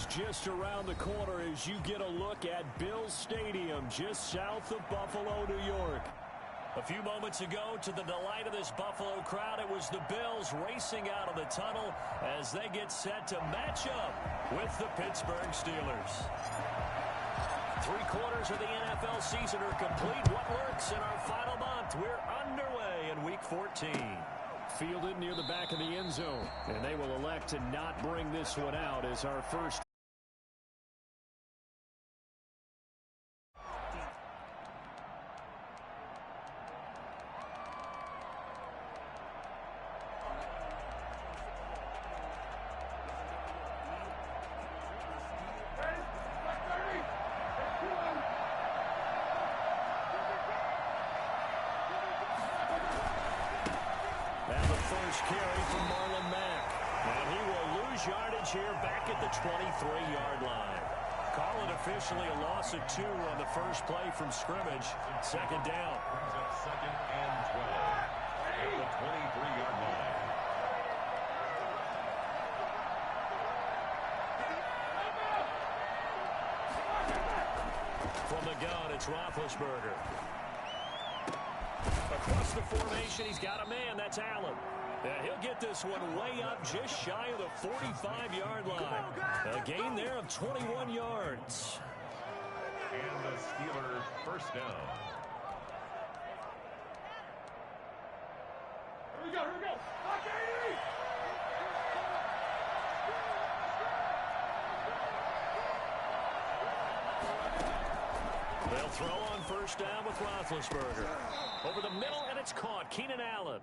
is just around the corner as you get a look at Bills Stadium just south of Buffalo, New York. A few moments ago, to the delight of this Buffalo crowd, it was the Bills racing out of the tunnel as they get set to match up with the Pittsburgh Steelers. 3/4 of the NFL season are complete. What lurks in our final month? We're underway in Week 14. Fielded near the back of the end zone, and they will elect to not bring this one out as our first. Carry from Marlon Mack. And he will lose yardage here back at the 23-yard line. Call it officially a loss of 2 on the first play from scrimmage. Second down. Brings up 2nd and 12 at the 23-yard line. From the gun, it's Roethlisberger. Across the formation, he's got a man. That's Allen. And he'll get this one way up just shy of the 45-yard line. A gain there of 21 yards. And the Steelers first down. Here we go, here we go. They'll throw on first down with Roethlisberger. Over the middle, and it's caught. Keenan Allen.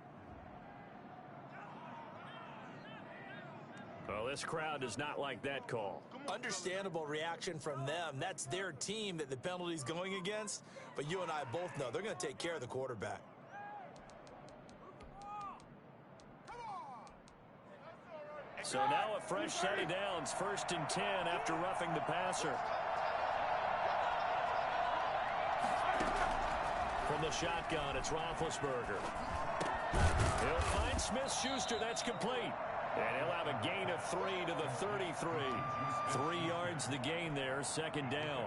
Well, this crowd does not like that call. Understandable reaction from them. That's their team that the penalty's going against. But you and I both know they're going to take care of the quarterback. So now a fresh set of downs. 1st and 10 after roughing the passer. From the shotgun, it's Roethlisberger. He'll find Smith-Schuster. That's complete. And he'll have a gain of 3 to the 33. 3 yards the gain there, 2nd down.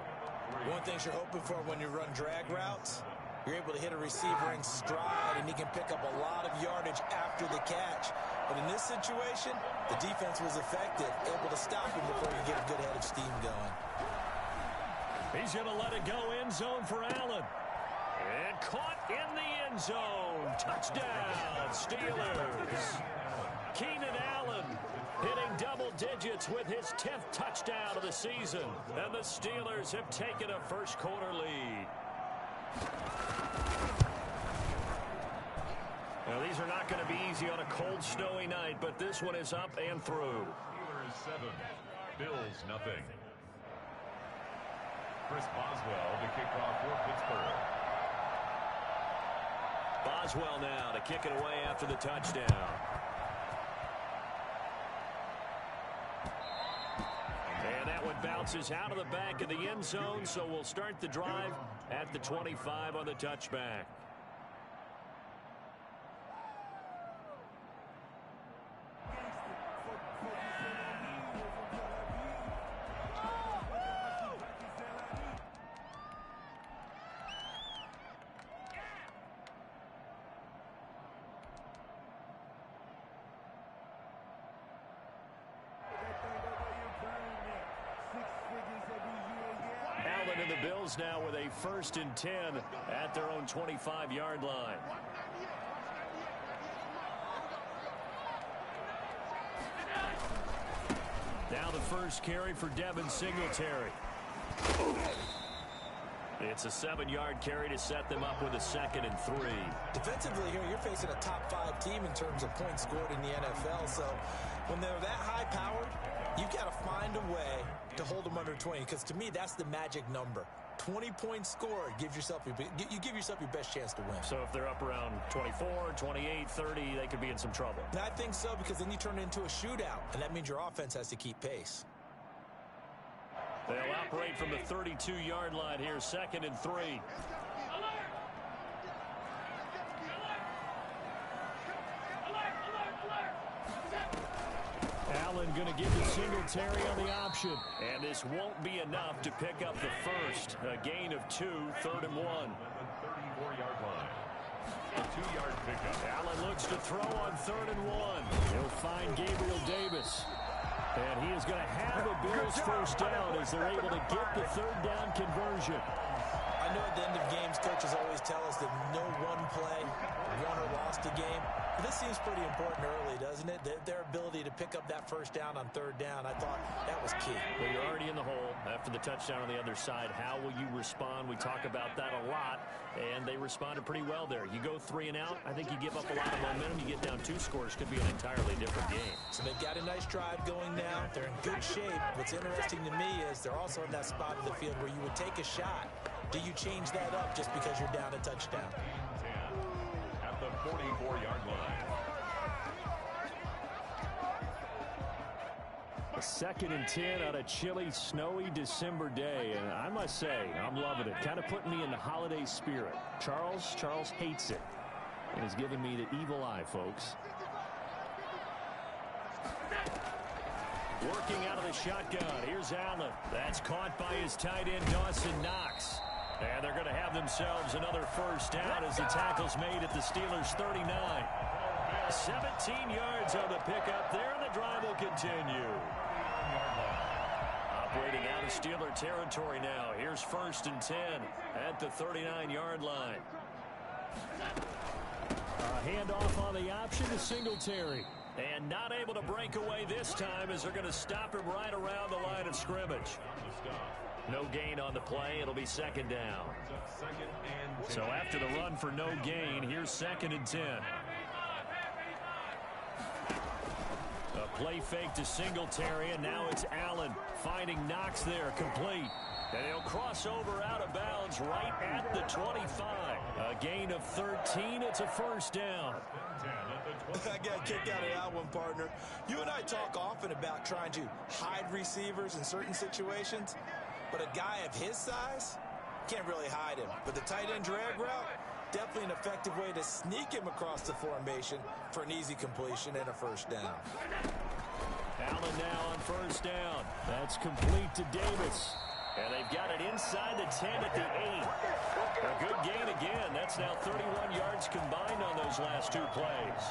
One thing you're hoping for when you run drag routes, you're able to hit a receiver in stride, and he can pick up a lot of yardage after the catch. But in this situation, the defense was effective, able to stop him before you get a good head of steam going. He's going to let it go end zone for Allen. And caught in the end zone. Touchdown, Steelers. Keenan Allen hitting double digits with his 10th touchdown of the season. And the Steelers have taken a first-quarter lead. Now, these are not going to be easy on a cold, snowy night, but this one is up and through. Steelers 7, Bills nothing. Chris Boswell to kick off for Pittsburgh. Boswell now to kick it away after the touchdown. And that one bounces out of the back of the end zone, so we'll start the drive at the 25 on the touchback. And the Bills now with a 1st and 10 at their own 25-yard line. Now the first carry for Devin Singletary. It's a 7-yard carry to set them up with a 2nd and 3. Defensively here, you're facing a top 5 team in terms of points scored in the NFL. So when they're that high-powered, you've got to find a way to hold them under 20, because to me, that's the magic number. 20 points scored, you give yourself your best chance to win. So if they're up around 24, 28, 30, they could be in some trouble. And I think so, because then you turn it into a shootout, and that means your offense has to keep pace. They'll operate from the 32-yard line here, 2nd and 3. Allen going to give the Singletary on the option. And this won't be enough to pick up the first. A gain of 2, 3rd and 1. 34-yard line. A 2-yard pickup. Allen looks to throw on 3rd and 1. He'll find Gabriel Davis. And he is going to have a Bills first down as they're able to get the 3rd down conversion. I know at the end of games, coaches always tell us that no one play won or lost a game. But this seems pretty important early, doesn't it? Their ability to pick up that first down on 3rd down, I thought that was key. Well, you're already in the hole after the touchdown on the other side. How will you respond? We talk about that a lot, and they responded pretty well there. You go 3 and out, I think you give up a lot of momentum. You get down 2 scores, could be an entirely different game. So they've got a nice drive going now. They're in good shape. What's interesting to me is they're also in that spot of the field where you would take a shot. Do you change that up just because you're down a touchdown? 10 at the 44-yard line. A 2nd and 10 on a chilly, snowy December day. And I must say, I'm loving it. Kind of putting me in the holiday spirit. Charles hates it. And is giving me the evil eye, folks. Working out of the shotgun. Here's Allen. That's caught by his tight end, Dawson Knox. And they're going to have themselves another first down as the tackle's made at the Steelers' 39. 17 yards on the pickup there, and the drive will continue. Operating out of Steeler territory now. Here's 1st and 10 at the 39-yard line. A handoff on the option to Singletary. And not able to break away this time as they're going to stop him right around the line of scrimmage. No gain on the play. It'll be 2nd down. So after the run for no gain, here's 2nd and 10. A play fake to Singletary, and now it's Allen finding Knox there, complete. And he'll cross over out of bounds right at the 25. A gain of 13. It's a first down. I got a kick out of that one, partner. You and I talk often about trying to hide receivers in certain situations, but a guy of his size can't really hide him. But the tight end drag route, definitely an effective way to sneak him across the formation for an easy completion and a first down. Allen now on first down. That's complete to Davis. And they've got it inside the 10 at the 8. A good gain again. That's now 31 yards combined on those last 2 plays.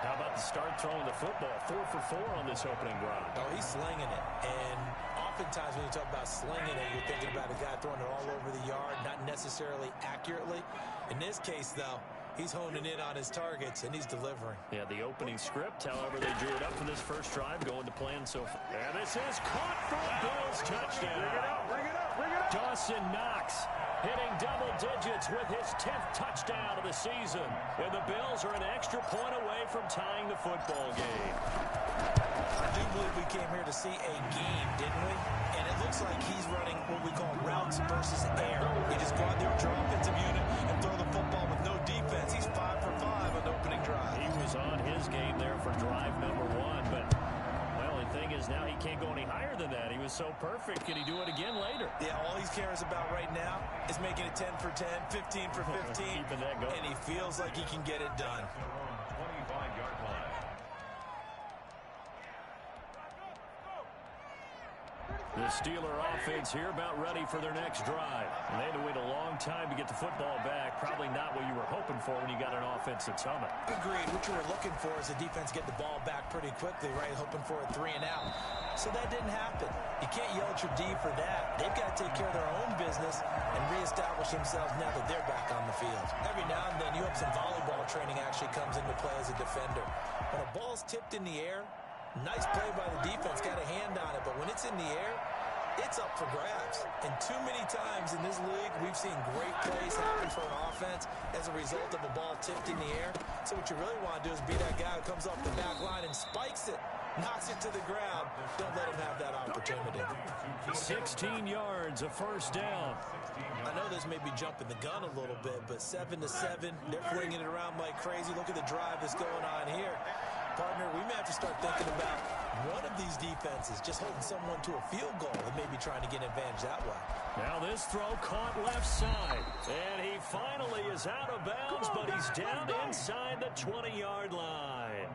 How about the start throwing the football? 4 for 4 on this opening drive. Oh, he's slinging it. And oftentimes when you talk about slinging it, you're thinking about a guy throwing it all over the yard, not necessarily accurately. In this case, though, he's honing in on his targets, and he's delivering. Yeah, the opening script, however, they drew it up for this first drive, going to plan so far. And this is caught for a Bills touchdown. Bring it up. Dawson Knox hitting double digits with his 10th touchdown of the season. And the Bills are an extra point away from tying the football game. I do believe we came here to see a game, didn't we? And it looks like he's running what we call routes versus air. He just go out there, draw offensive unit, and throw the football with no defense. He's 5 for 5 on the opening drive. He was on his game there for drive number 1, but well, the thing is now he can't go any higher than that. He was so perfect. Can he do it again later? Yeah, all he cares about right now is making it 10 for 10, 15 for 15, Keeping that going. and he feels like he can get it done. 25-yard line. The Steeler offense here about ready for their next drive. And they had to wait a long time to get the football back. Probably not what you were hoping for when you got an offense that's humming. Agreed. What you were looking for is the defense get the ball back pretty quickly, right? Hoping for a 3 and out. So that didn't happen. You can't yell at your D for that. They've got to take care of their own business and reestablish themselves now that they're back on the field. Every now and then you have some volleyball training actually comes into play as a defender. When a ball's tipped in the air, nice play by the defense, got a hand on it, but when it's in the air, it's up for grabs. And too many times in this league, we've seen great plays happen for an offense as a result of a ball tipped in the air. So what you really want to do is be that guy who comes off the back line and spikes it, knocks it to the ground. Don't let him have that opportunity. 16 yards, a first down. I know this may be jumping the gun a little bit, but 7-7, they're flinging it around like crazy. Look at the drive that's going on here. Partner, we may have to start thinking about one of these defenses just holding someone to a field goal and maybe trying to get an advantage that way. Now this throw caught left side. And he finally is out of bounds, but he's down inside the 20-yard line.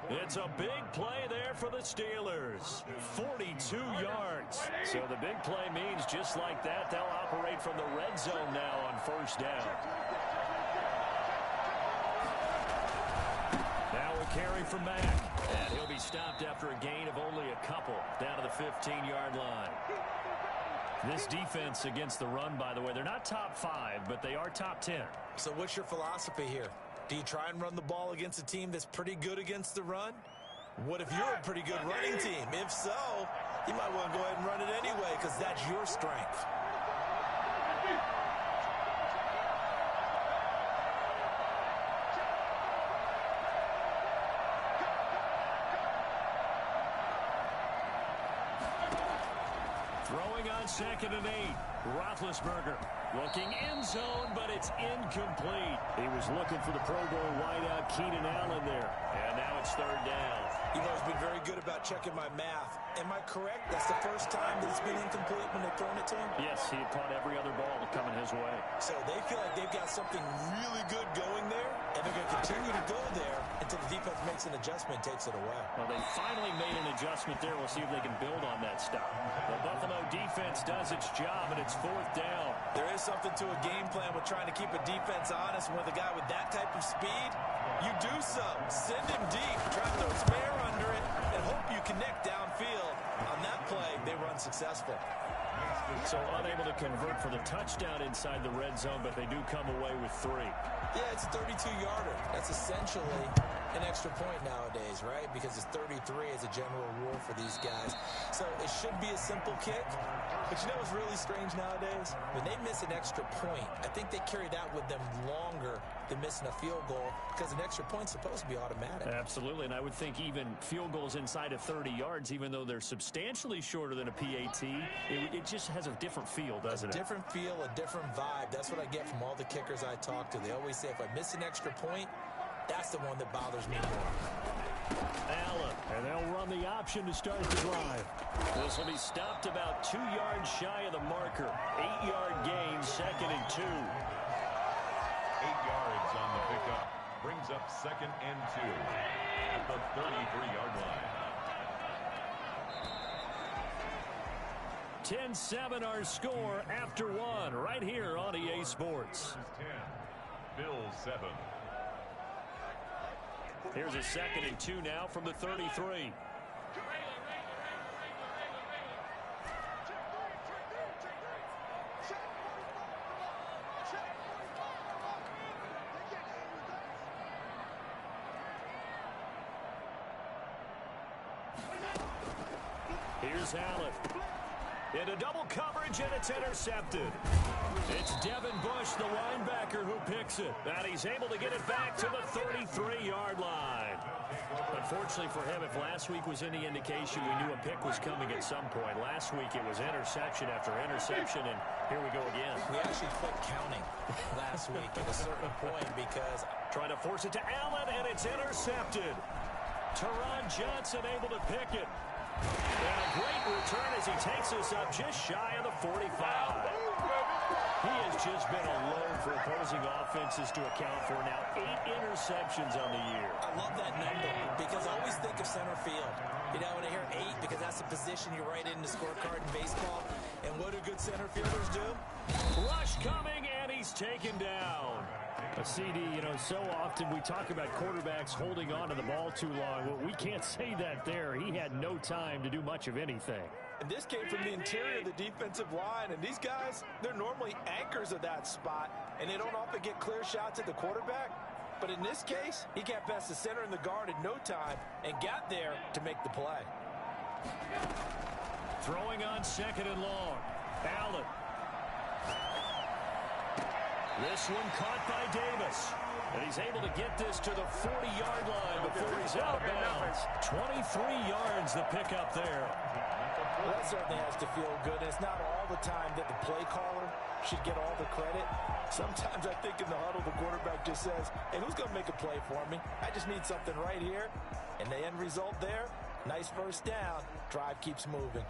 It's a big play there for the Steelers. 42 yards. So the big play means just like that, they'll operate from the red zone now on first down. Now a carry from Mack. And he'll be stopped after a gain of only a couple down to the 15-yard line. This defense against the run, by the way, they're not top 5, but they are top 10. So what's your philosophy here? Do you try and run the ball against a team that's pretty good against the run? What if you're a pretty good running team? If so, you might want to go ahead and run it anyway because that's your strength. Throwing on 2nd and 8. Roethlisberger looking end zone, but it's incomplete. He was looking for the Pro Bowl wideout Keenan Allen there. And now it's 3rd down. You've always been very good about checking my math. Am I correct? That's the first time that it's been incomplete when they've thrown it to him? Yes, he had caught every other ball coming his way. So they feel like they've got something really good going there, and they're going to continue to go there until the defense makes an adjustment and takes it away. Well, they finally made an adjustment there. We'll see if they can build on that stop. The Buffalo defense does its job, and it's 4th down. There is something to a game plan with trying to keep a defense honest. With a guy with that type of speed, you do so. Send him deep, try to throw some air under it, and hope you connect downfield. On that play, they were unsuccessful. So unable to convert for the touchdown inside the red zone, but they do come away with 3. Yeah, it's a 32-yarder. That's essentially an extra point nowadays, right? Because it's 33 as a general rule for these guys. So it should be a simple kick. But you know what's really strange nowadays? When they miss an extra point, I think they carry that with them longer than missing a field goal because an extra point's supposed to be automatic. Absolutely, and I would think even field goals inside of 30 yards, even though they're substantially shorter than a PAT, it just has a different feel, doesn't it? A different feel, a different vibe. That's what I get from all the kickers I talk to. They always say if I miss an extra point, that's the one that bothers me more. Allen, and they'll run the option to start the drive. This will be stopped about 2 yards shy of the marker. 8-yard gain, 2nd and 2. 8 yards on the pickup. Brings up 2nd and 2 at the 33-yard line. 10-7 our score after 1 right here on EA Sports. 10, Bills 7. Here's a 2nd and 2 now from the 33. Here's Allen. Into double coverage, and it's intercepted. It's Devin Bush, the linebacker, who picks it. And he's able to get it back to the 33-yard line. Unfortunately for him, if last week was any indication, we knew a pick was coming at some point. Last week, it was interception after interception, and here we go again. We actually quit counting last week at a certain point because... Trying to force it to Allen, and it's intercepted. Teron Johnson able to pick it. And a great return as he takes us up just shy of the 45. He has just been alone for opposing offenses to account for now 8 interceptions on the year. I love that number because I always think of center field. You know, when I hear 8, because that's the position you write in the scorecard in baseball. And what do good center fielders do? Rush coming, and he's taken down. A CD, you know, so often we talk about quarterbacks holding on to the ball too long. Well, we can't say that there. He had no time to do much of anything. And this came from the interior of the defensive line. And these guys, they're normally anchors of that spot. And they don't often get clear shots at the quarterback. But in this case, he got past the center and the guard in no time and got there to make the play. Throwing on 2nd and long. Allen. This one caught by Davis. And he's able to get this to the 40-yard line before he's out of bounds. 23 yards the pickup there. Well, that certainly has to feel good. It's not all the time that the play caller should get all the credit. Sometimes I think in the huddle, the quarterback just says, hey, who's going to make a play for me? I just need something right here. And the end result there, nice first down. Drive keeps moving.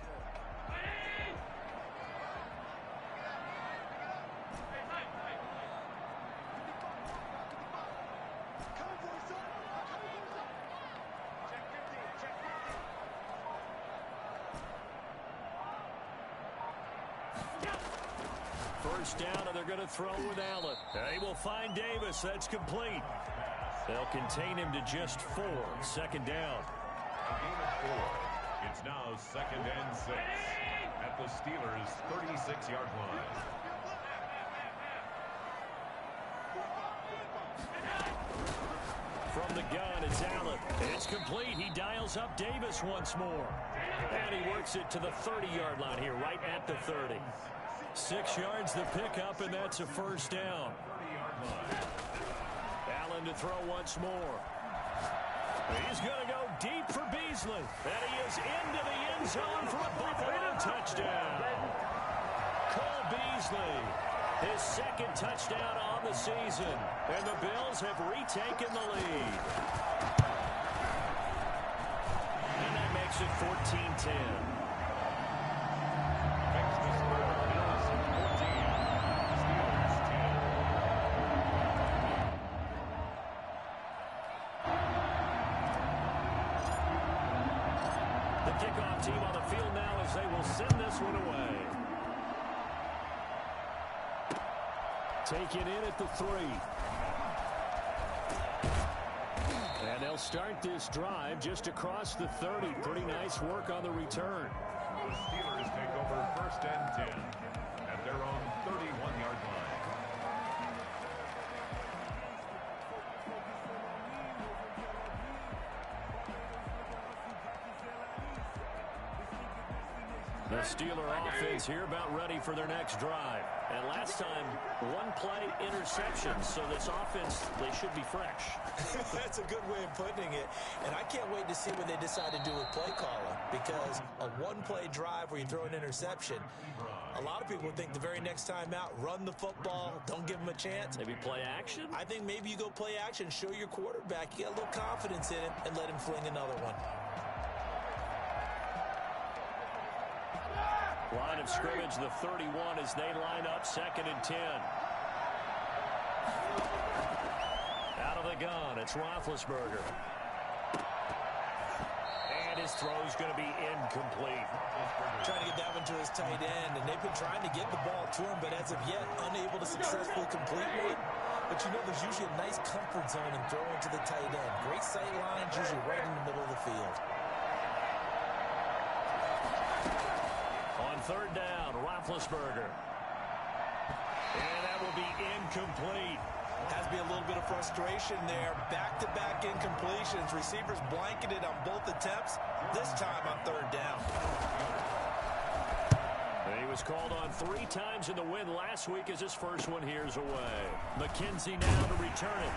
first down, and they're going to throw with Allen. They will find Davis. That's complete. They'll contain him to just 4. Second down. A gain of 4. It's now 2nd and 6 at the Steelers' 36-yard line. From the gun, it's Allen. It's complete. He dials up Davis once more. And he works it to the 30-yard line here, right at the 30. 6 yards the pickup, and that's a first down. Allen to throw once more. He's going to go deep for Beasley. And he is into the end zone for a Buffalo touchdown. Cole Beasley, his 2nd touchdown on the season. And the Bills have retaken the lead. And that makes it 14-10. Makes the score Bills 14, Steelers 10. The kickoff team on the field now as they will send this one away. Taken in at the 3. And they'll start this drive just across the 30. Pretty nice work on the return. The Steelers take over 1st and 10 at their own 31-yard line. The Steeler offense here about ready for their next drive. And last time, 1-play interception. So this offense, they should be fresh. That's a good way of putting it. And I can't wait to see what they decide to do with play calling. Because a 1-play drive where you throw an interception, a lot of people think the very next time out, run the football, don't give them a chance. Maybe play action? I think maybe you go play action, show your quarterback, you get a little confidence in him, and let him fling another one. Line of scrimmage, the 31 as they line up 2nd and 10. Out of the gun, it's Roethlisberger. And his throw's going to be incomplete. Trying to get that one to his tight end, and they've been trying to get the ball to him, but as of yet, unable to successfully complete one. But you know, there's usually a nice comfort zone in throwing to the tight end. Great sight lines, usually right in the middle of the field. On 3rd down, Roethlisberger. And that will be incomplete. Has to be a little bit of frustration there. Back-to-back incompletions. Receivers blanketed on both attempts. This time on 3rd down. He was called on 3 times in the win last week as his first one here's away. McKenzie now to return it.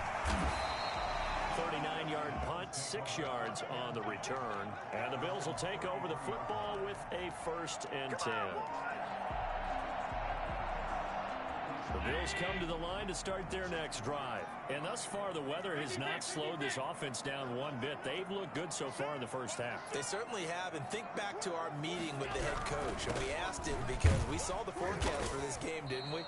39-yard punt, 6 yards on the return. And the Bills will take over the football with a 1st and 10. The Bills come to the line to start their next drive. And thus far, the weather has not slowed this offense down one bit. They've looked good so far in the first half. They certainly have. And think back to our meeting with the head coach. And we asked him because we saw the forecast for this game, didn't we?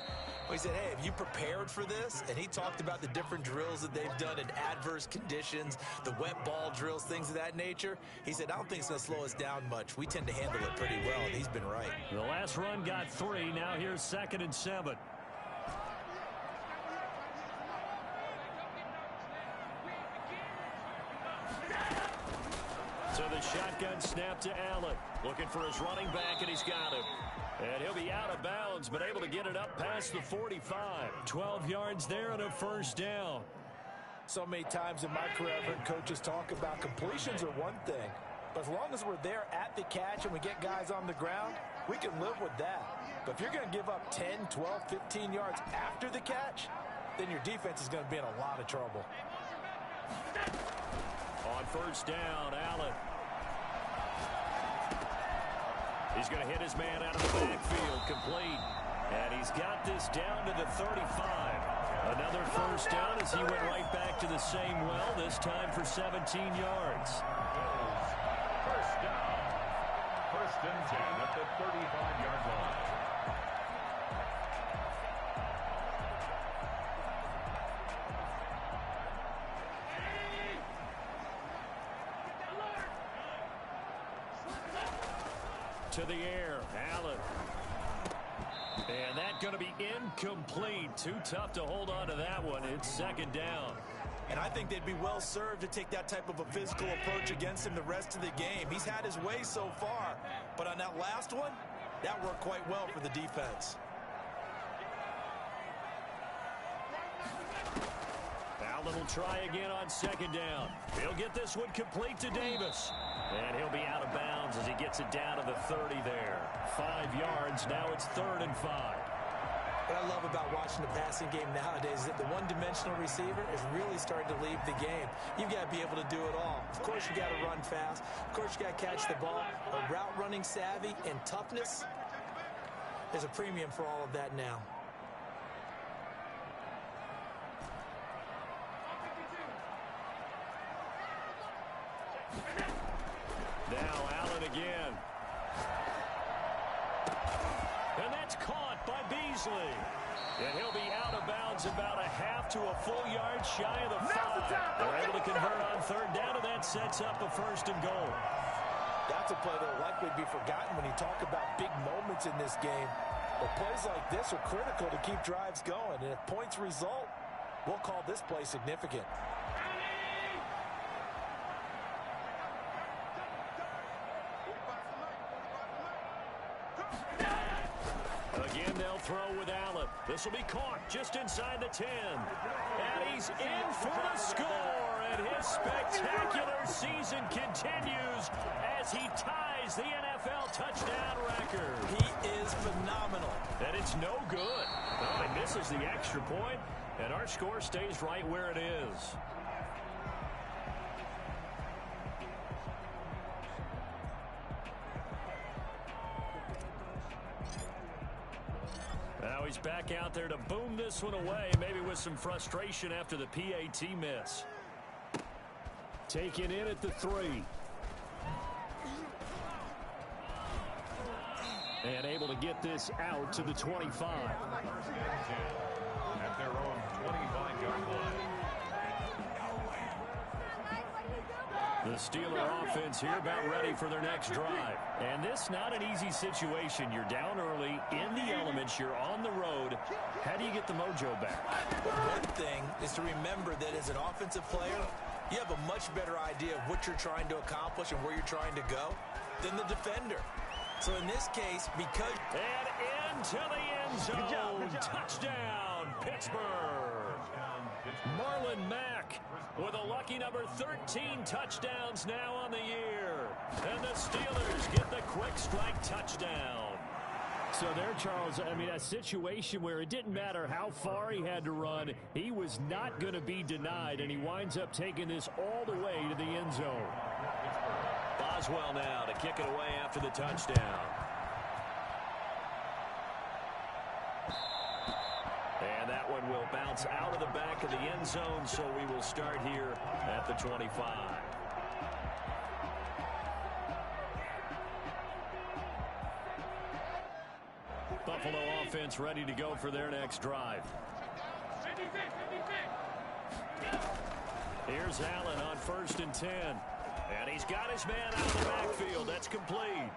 We said, hey, have you prepared for this? And he talked about the different drills that they've done in adverse conditions, the wet ball drills, things of that nature. He said, I don't think it's going to slow us down much. We tend to handle it pretty well, and he's been right. The last run got 3. Now here's 2nd and 7. So the shotgun snap to Allen. Looking for his running back, and he's got him. And he'll be out of bounds, but able to get it up past the 45. 12 yards there and a 1st down. So many times in my career, I've heard coaches talk about completions are one thing. But as long as we're there at the catch and we get guys on the ground, we can live with that. But if you're going to give up 10, 12, 15 yards after the catch, then your defense is going to be in a lot of trouble. On 1st down, Allen. He's going to hit his man out of the backfield, complete. And he's got this down to the 35. Another 1st down as he went right back to the same well, this time for 17 yards. 1st down. 1st and 10 at the 35-yard line. To the air, Allen. And that going to be incomplete. Too tough to hold on to that one. It's second down. And I think they'd be well served to take that type of a physical approach against him the rest of the game. He's had his way so far, but on that last one, that worked quite well for the defense. Allen will try again on second down. He'll get this one complete to Davis. And he'll be out of bounds as he gets it down to the 30 there. 5 yards. Now it's 3rd and 5. What I love about watching the passing game nowadays is that the one-dimensional receiver is really starting to leave the game. You've got to be able to do it all. Of course, you got to run fast. Of course, you got to catch the ball. But route running savvy and toughness, there's a premium for all of that now. Now Allen again. And that's caught by Beasley. And he'll be out of bounds about a half to a full yard shy of the 5. They're able to convert on 3rd down, and that sets up a 1st and goal. That's a play that will likely be forgotten when you talk about big moments in this game. But plays like this are critical to keep drives going. And if points result, we'll call this play significant. Again, they'll throw with Allen. This will be caught just inside the 10. And he's in for the score. And his spectacular season continues as he ties the NFL touchdown record. He is phenomenal. And it's no good. Well, he misses the extra point, and our score stays right where it is. Now he's back out there to boom this one away, maybe with some frustration after the PAT miss. Taken in at the 3. And able to get this out to the 25. At their own 25-yard line. The Steeler offense here about ready for their next drive. And this not an easy situation. You're down early, in the elements, you're on the road. How do you get the mojo back? One thing is to remember that as an offensive player, you have a much better idea of what you're trying to accomplish and where you're trying to go than the defender. So in this case, because... And into the end zone. Good job. Touchdown, Pittsburgh. Marlon Mack with a lucky number 13 touchdowns now on the year. And the Steelers get the quick strike touchdown. So there, Charles, I mean, a situation where it didn't matter how far he had to run, he was not going to be denied, and he winds up taking this all the way to the end zone. Boswell now to kick it away after the touchdown. And that one will bounce out of the back of the end zone, so we will start here at the 25. Buffalo offense ready to go for their next drive. Here's Allen on 1st and 10. And he's got his man out of the backfield. That's complete.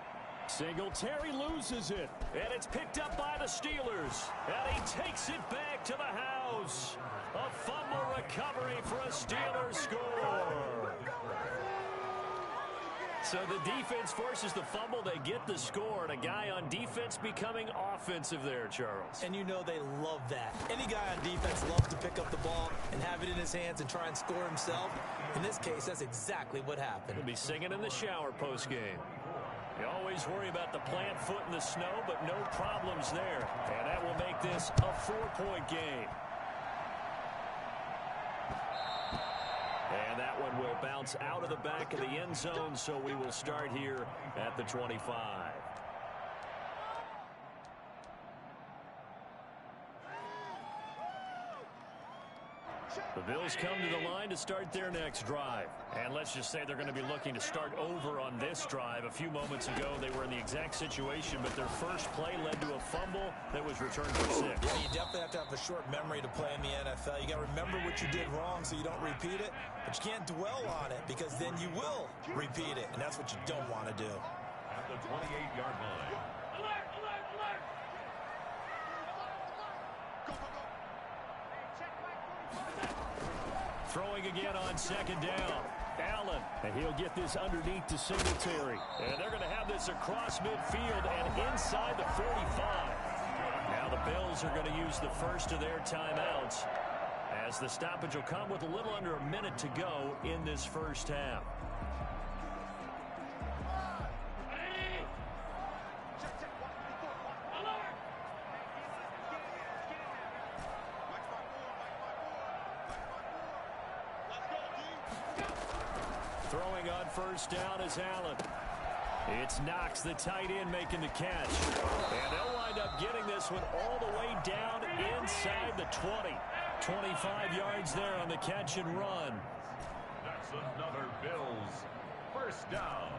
Singletary loses it. And it's picked up by the Steelers. And he takes it back to the house. A fumble recovery for a Steelers score. So the defense forces the fumble. They get the score. And a guy on defense becoming offensive there, Charles. And you know they love that. Any guy on defense loves to pick up the ball and have it in his hands and try and score himself. In this case, that's exactly what happened. He'll be singing in the shower post-game. You always worry about the plant foot in the snow, but no problems there. And that will make this a 4-point game. And that one will bounce out of the back of the end zone, so we will start here at the 25. The Bills come to the line to start their next drive. And let's just say they're going to be looking to start over on this drive. A few moments ago, they were in the exact situation, but their first play led to a fumble that was returned for 6. Yeah, you definitely have to have a short memory to play in the NFL. You got to remember what you did wrong so you don't repeat it, but you can't dwell on it because then you will repeat it, and that's what you don't want to do. At the 28-yard line. throwing again on second down. Allen, and he'll get this underneath to Singletary. And they're going to have this across midfield and inside the 45. Now the Bills are going to use the first of their timeouts, as the stoppage will come with a little under a minute to go in this first half. Throwing on first down is Allen. It's Knox, the tight end, making the catch. And they'll wind up getting this one all the way down inside the 20. 25 yards there on the catch and run. That's another Bills first down.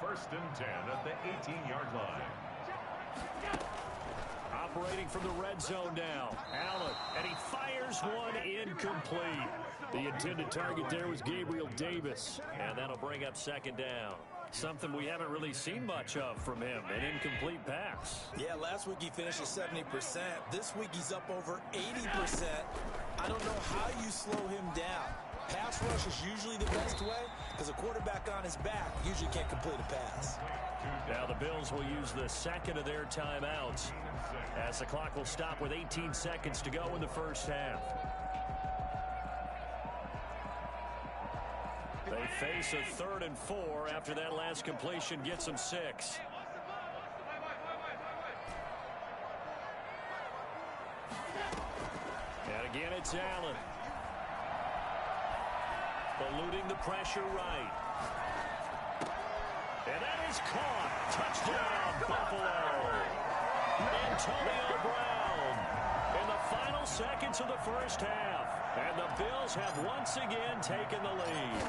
1st and 10 at the 18-yard line. Operating from the red zone now. Allen, and he fires one incomplete. The intended target there was Gabriel Davis, and that'll bring up second down. Something we haven't really seen much of from him, an incomplete pass. Yeah, last week he finished at 70%. This week he's up over 80%. I don't know how you slow him down. Pass rush is usually the best way, because a quarterback on his back usually can't complete a pass. Now the Bills will use the second of their timeouts, as the clock will stop with 18 seconds to go in the first half. They face a 3rd and 4 after that last completion gets them 6. And again, it's Allen. Eluding the pressure right. And that is caught. Touchdown, Buffalo. Antonio Brown in the final seconds of the first half. And the Bills have once again taken the lead.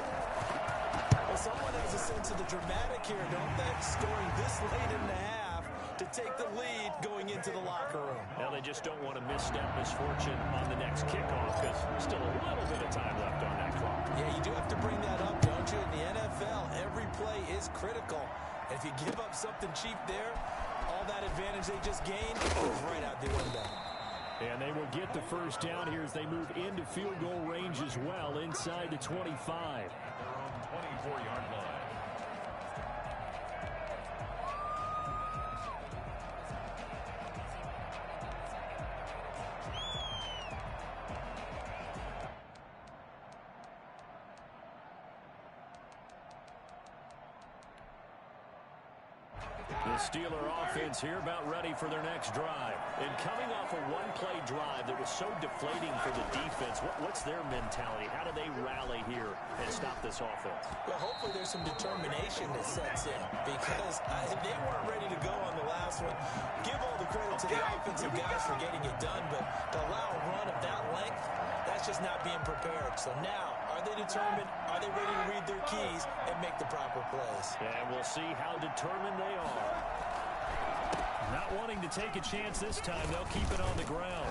Well, someone has a sense of the dramatic here, don't they? Scoring this late in the half to take the lead going into the locker room. Now they just don't want to misstep misfortune on the next kickoff, because there's still a little bit of time left on that clock. Yeah, you do have to bring that up, don't you? In the NFL, every play is critical. And if you give up something cheap there, all that advantage they just gained goes right out the window. And they will get the first down here as they move into field goal range as well, inside the 25. Their own 24-yard line. The Steeler offense here about ready for their next drive. And coming off a one-play drive that was so deflating for the defense, what's their mentality? How do they rally here and stop this offense? Well, hopefully there's some determination that sets in, because they weren't ready to go on the last one. Give all the credit to the offensive guys for getting it done, but to allow a run of that length, that's just not being prepared. So now, are they determined? Are they ready to read their keys and make the proper plays? And we'll see how determined they are. Not wanting to take a chance this time, they'll keep it on the ground.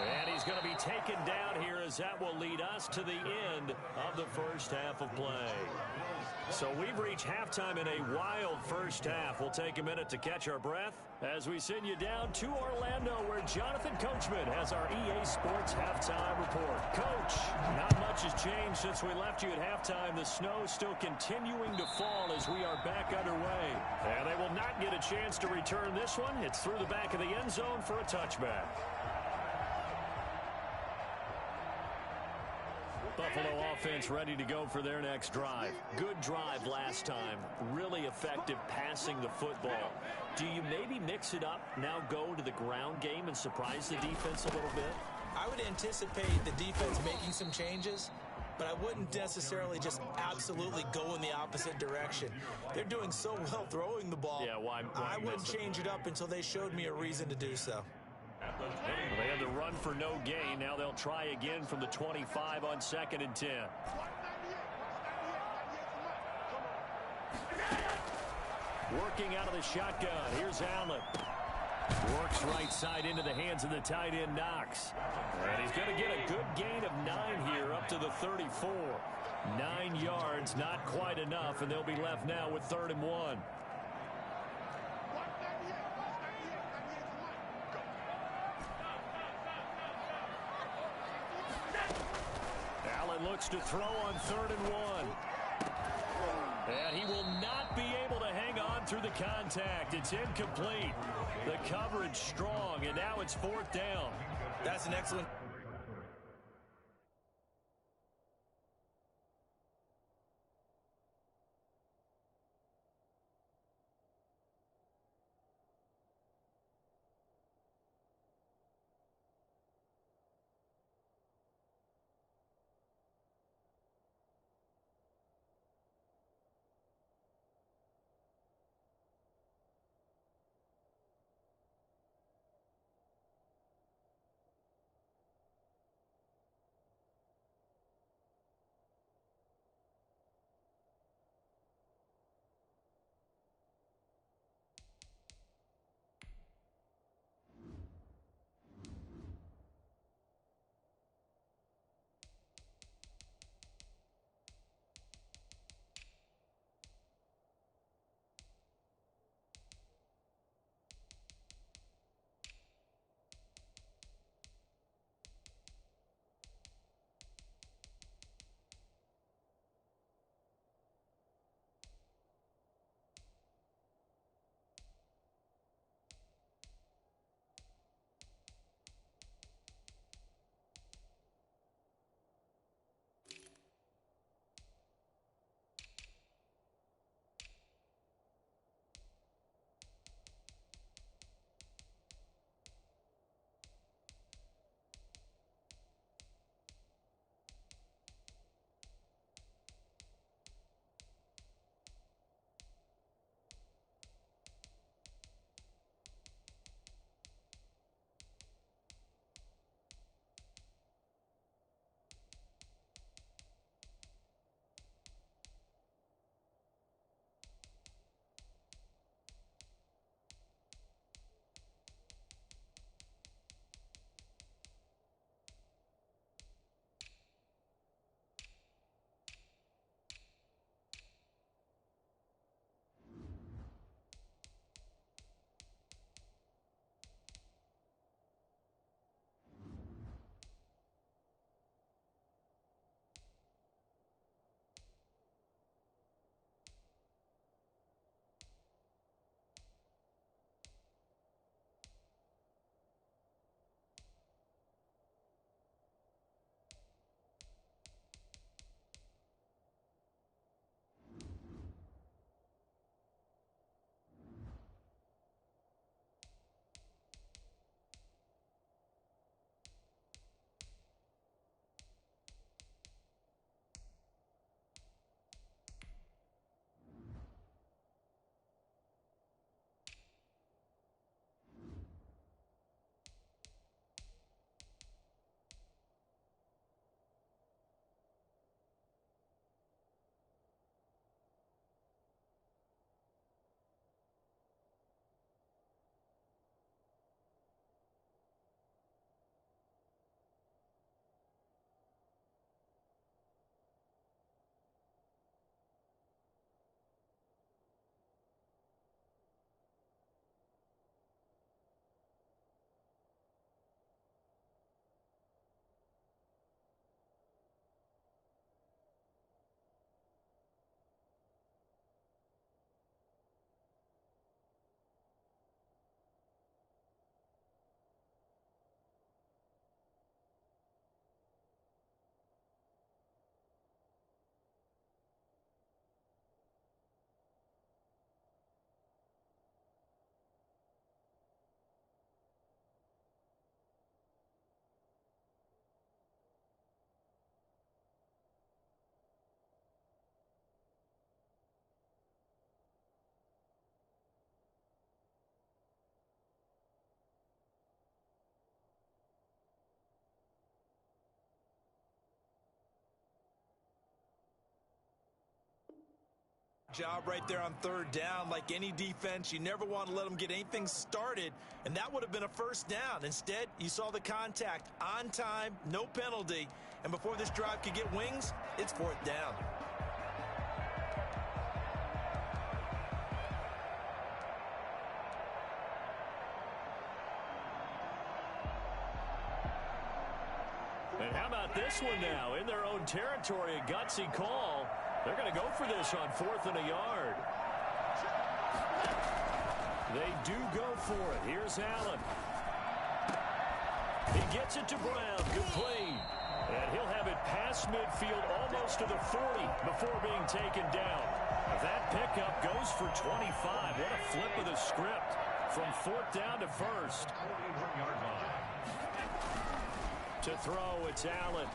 And he's going to be taken down here, as that will lead us to the end of the first half of play. So we've reached halftime in a wild first half. We'll take a minute to catch our breath as we send you down to Orlando, where Jonathan Coachman has our EA Sports halftime report. Coach, not much has changed since we left you at halftime. The snow still continuing to fall as we are back underway. And they will not get a chance to return this one. It's through the back of the end zone for a touchback. Buffalo offense ready to go for their next drive. Good drive last time. Really effective passing the football. Do you maybe mix it up, now go to the ground game and surprise the defense a little bit? I would anticipate the defense making some changes, but I wouldn't necessarily just absolutely go in the opposite direction. They're doing so well throwing the ball. Yeah, why I wouldn't change it up until they showed me a reason to do so. They had the run for no gain. Now they'll try again from the 25 on 2nd and 10. Working out of the shotgun. Here's Allen. Works right side into the hands of the tight end, Knox. And he's going to get a good gain of 9 here, up to the 34. 9 yards, not quite enough, and they'll be left now with 3rd and 1. looks to throw on 3rd and 1. And he will not be able to hang on through the contact. It's incomplete. The coverage strong, and now it's 4th down. That's an excellent. Job right there on 3rd down. Like any defense, you never want to let them get anything started, and that would have been a 1st down. Instead, you saw the contact on time, no penalty, and before this drive could get wings, it's 4th down. And how about this one now in their own territory. A gutsy call. They're going to go for this on 4th and a yard. They do go for it. Here's Allen. He gets it to Brown. Good play. And he'll have it past midfield almost to the 40 before being taken down. That pickup goes for 25. What a flip of the script from 4th down to 1st. To throw, it's Allen.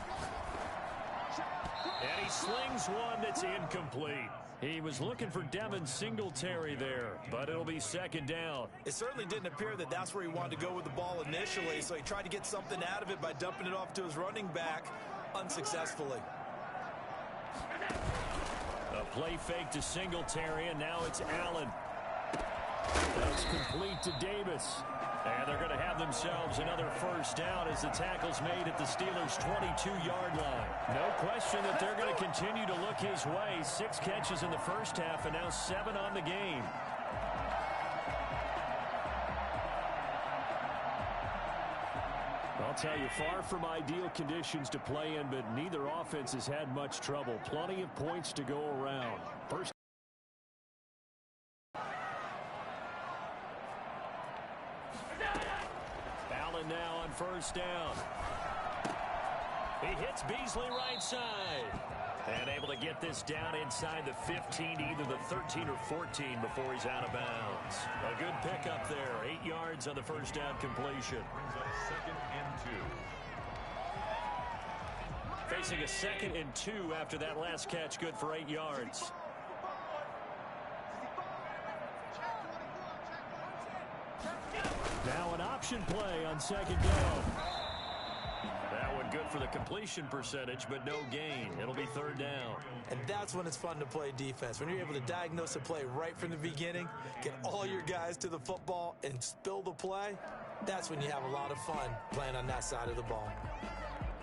And he slings one that's incomplete. He was looking for Devin Singletary there, but it'll be 2nd down. It certainly didn't appear that that's where he wanted to go with the ball initially, so he tried to get something out of it by dumping it off to his running back unsuccessfully. A play fake to Singletary, and now it's Allen. That's complete to Davis. And they're going to have themselves another 1st down as the tackle's made at the Steelers' 22-yard line. No question that they're going to continue to look his way. 6 catches in the first half and now 7 on the game. I'll tell you, far from ideal conditions to play in, but neither offense has had much trouble. Plenty of points to go around. First. Now on 1st down. He hits Beasley right side. And able to get this down inside the 15, either the 13 or 14 before he's out of bounds. A good pickup there. 8 yards on the 1st down completion. Brings up 2nd and 2. Facing a 2nd and 2 after that last catch, good for 8 yards. Now an option play on 2nd down. That one good for the completion percentage, but no gain. It'll be 3rd down. And that's when it's fun to play defense. When you're able to diagnose a play right from the beginning, get all your guys to the football and spill the play, that's when you have a lot of fun playing on that side of the ball.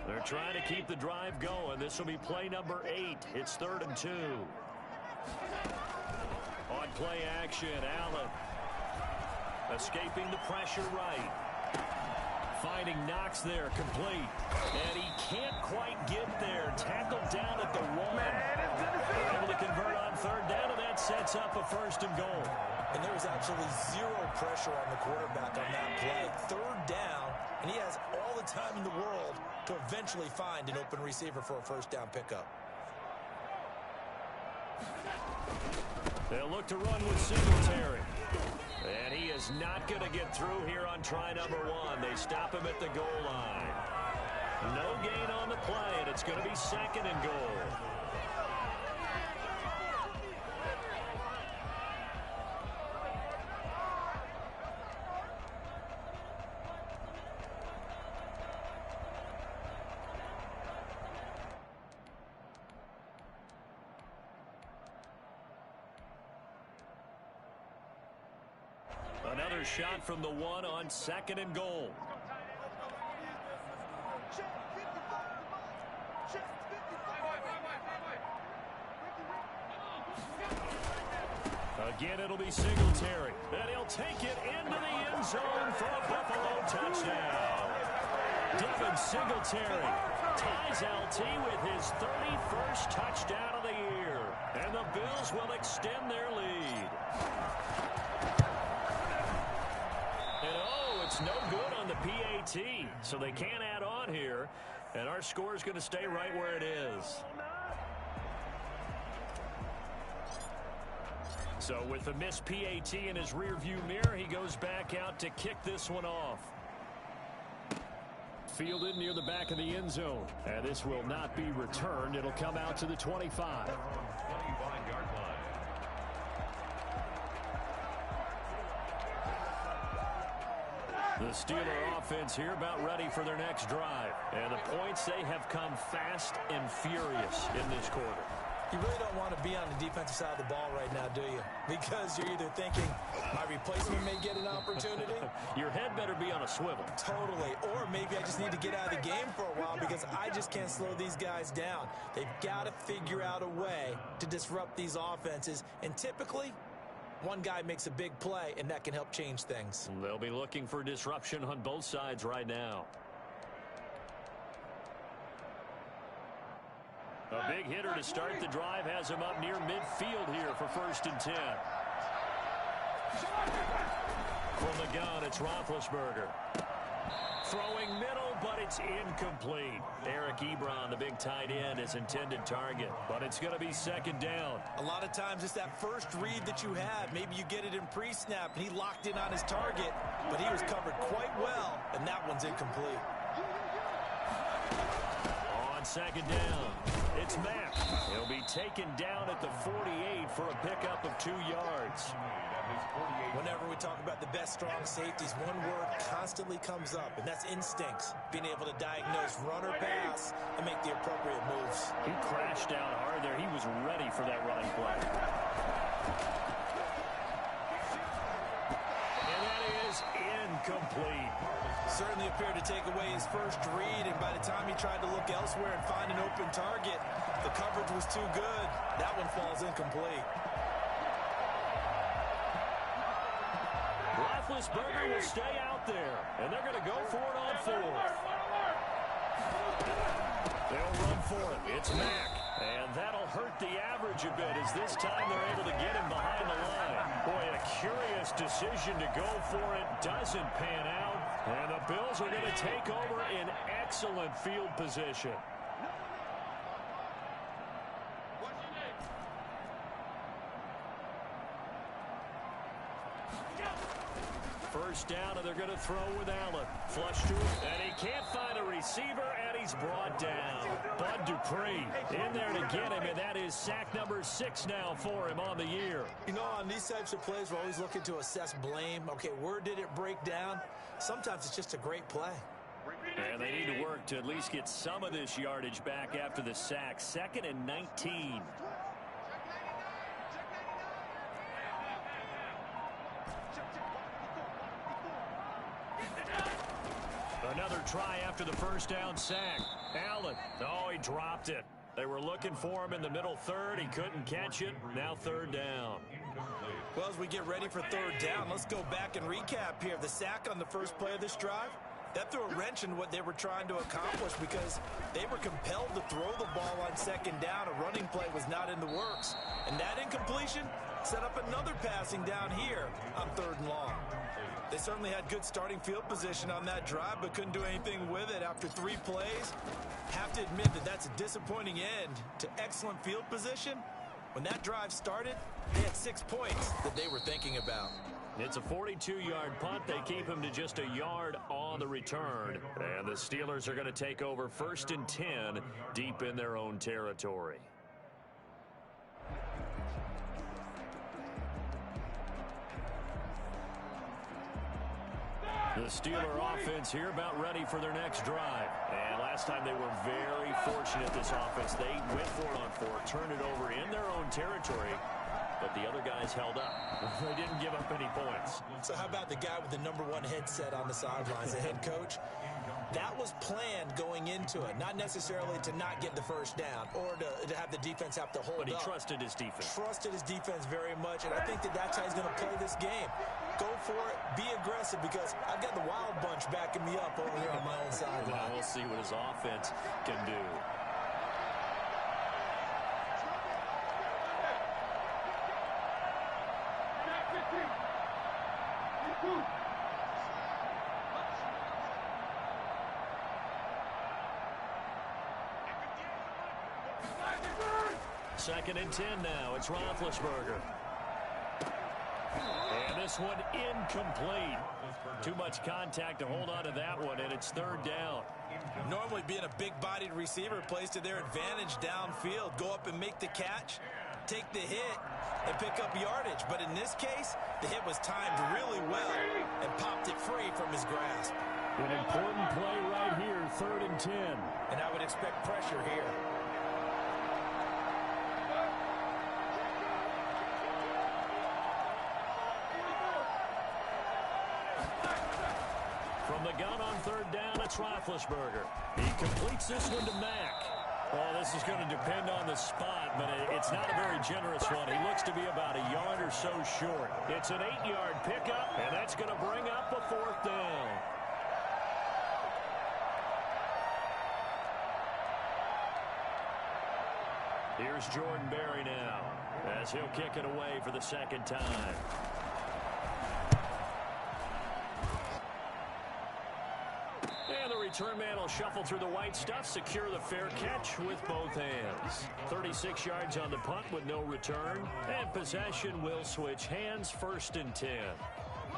They're trying to keep the drive going. This will be play number 8. It's 3rd and 2. On play action, Allen. Escaping the pressure right. Finding Knox there, complete. And he can't quite get there. Tackled down at the 1. They're able to convert on 3rd down, and that sets up a 1st and goal. And there was absolutely zero pressure on the quarterback on that play. 3rd down, and he has all the time in the world to eventually find an open receiver for a 1st down pickup. They'll look to run with Singletary. And he is not going to get through here on try number 1. They stop him at the goal line. No gain on the play, and it's going to be 2nd and goal. Another shot from the 1 on 2nd and goal. Again, it'll be Singletary. And he'll take it into the end zone for a Buffalo touchdown. Devin Singletary ties LT with his 31st touchdown of the year. And the Bills will extend their lead. And oh, it's no good on the PAT, so they can't add on here, and our score is going to stay right where it is. So with the missed PAT in his rearview mirror, he goes back out to kick this one off. Fielded near the back of the end zone, and this will not be returned. It'll come out to the 25. 25-yard line. The Steeler offense here about ready for their next drive. And the points, they have come fast and furious in this quarter. You really don't want to be on the defensive side of the ball right now, do you? Because you're either thinking, my replacement may get an opportunity. Your head better be on a swivel. Totally. Or maybe I just need to get out of the game for a while because I just can't slow these guys down. They've got to figure out a way to disrupt these offenses. And typically, one guy makes a big play, and that can help change things. They'll be looking for disruption on both sides right now. A big hitter to start the drive has him up near midfield here for 1st and 10. From the gun, it's Roethlisberger. Throwing middle, but it's incomplete. Eric Ebron, the big tight end, is intended target, but it's going to be 2nd down. A lot of times it's that first read that you have. Maybe you get it in pre-snap, and he locked in on his target, but he was covered quite well, and that one's incomplete. On 2nd down, it's Mack. He'll be taken down at the 48 for a pickup of 2 yards. Whenever we talk about the best strong safeties, one word constantly comes up, and that's instincts. Being able to diagnose run or pass and make the appropriate moves. He crashed down hard there. He was ready for that running play. And that is incomplete. Certainly appeared to take away his first read, and by the time he tried to look elsewhere and find an open target, the coverage was too good. That one falls incomplete. Roethlisberger will stay out there, and they're going to go for it on 4th. They'll run for it. It's Mack, and that'll hurt the average a bit as this time they're able to get him behind the line. Boy, a curious decision to go for it doesn't pan out, and the Bills are going to take over in excellent field position. First down, and they're going to throw with Allen. Flush to him, and he can't find a receiver, and he's brought down. Bud Dupree in there to get him, and that is sack number 6 now for him on the year. You know, on these types of plays, we're always looking to assess blame. Okay, where did it break down? Sometimes it's just a great play. And they need to work to at least get some of this yardage back after the sack. 2nd and 19. Another try after the first down sack. Allen, oh, he dropped it. They were looking for him in the middle 3rd. He couldn't catch it. Now 3rd down. Well, as we get ready for 3rd down, let's go back and recap here. The sack on the first play of this drive, that threw a wrench in what they were trying to accomplish because they were compelled to throw the ball on 2nd down. A running play was not in the works. And that incompletion set up another passing down here on 3rd and long. They certainly had good starting field position on that drive, but couldn't do anything with it after 3 plays. Have to admit that that's a disappointing end to excellent field position. When that drive started, they had 6 points that they were thinking about. It's a 42-yard punt. They keep him to just a yard on the return. And the Steelers are going to take over 1st and 10 deep in their own territory. The Steeler offense here about ready for their next drive. And last time they were very fortunate, this offense. They went for it on 4th, turned it over in their own territory, but the other guys held up. They didn't give up any points. So how about the guy with the #1 headset on the sidelines, the head coach? That was planned going into it, not necessarily to not get the first down or to have the defense have to hold up. But he trusted his defense. Trusted his defense very much, and I think that that's how he's going to play this game. Go for it, be aggressive, because I've got the Wild Bunch backing me up over here on my own sideline. Well, we'll see what his offense can do. Second and 10 now. It's Roethlisberger. And this one incomplete. Too much contact to hold on to that one, and it's 3rd down. Normally being a big-bodied receiver plays to their advantage downfield. Go up and make the catch, take the hit, and pick up yardage. But in this case, the hit was timed really well and popped it free from his grasp. An important play right here, 3rd and 10. And I would expect pressure here. From the gun on 3rd down, it's Roethlisberger. He completes this one to Mack. Well, this is going to depend on the spot, but it's not a very generous one. He looks to be about a yard or so short. It's an 8-yard pickup, and that's going to bring up a 4th down. Here's Jordan Berry now as he'll kick it away for the second time. And the return man will shuffle through the white stuff, secure the fair catch with both hands. 36 yards on the punt with no return. And possession will switch hands, 1st and 10.